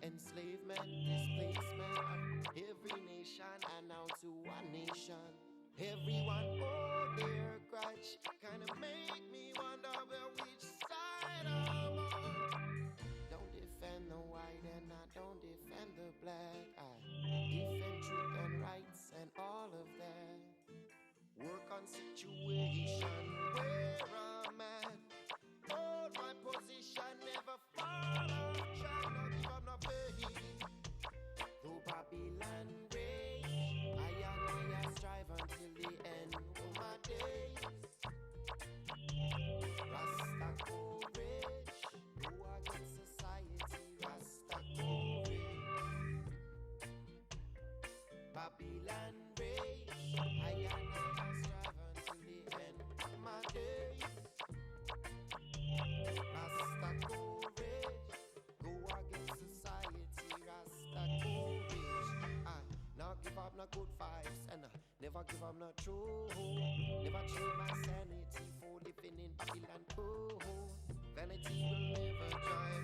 Enslavement, displacement of every nation and now to one nation. Everyone hold their grudge, kinda make me wonder where which side I'm on. Don't defend the white and I don't defend the black. I defend truth and rights and all of that. Work on situation where I'm at. Hold my position, never fall off. Try not give up no faith. Though Babylon rage, I strive until the end of my days. Rasta courage, go against society. Rasta courage, Babylon rage, I strive until the end of my days. Rasta courage, go against society. Rasta courage, I not give up no good vibes and I never give up no truth. Never trade my sanity for living in Babylon. Vanity will never drive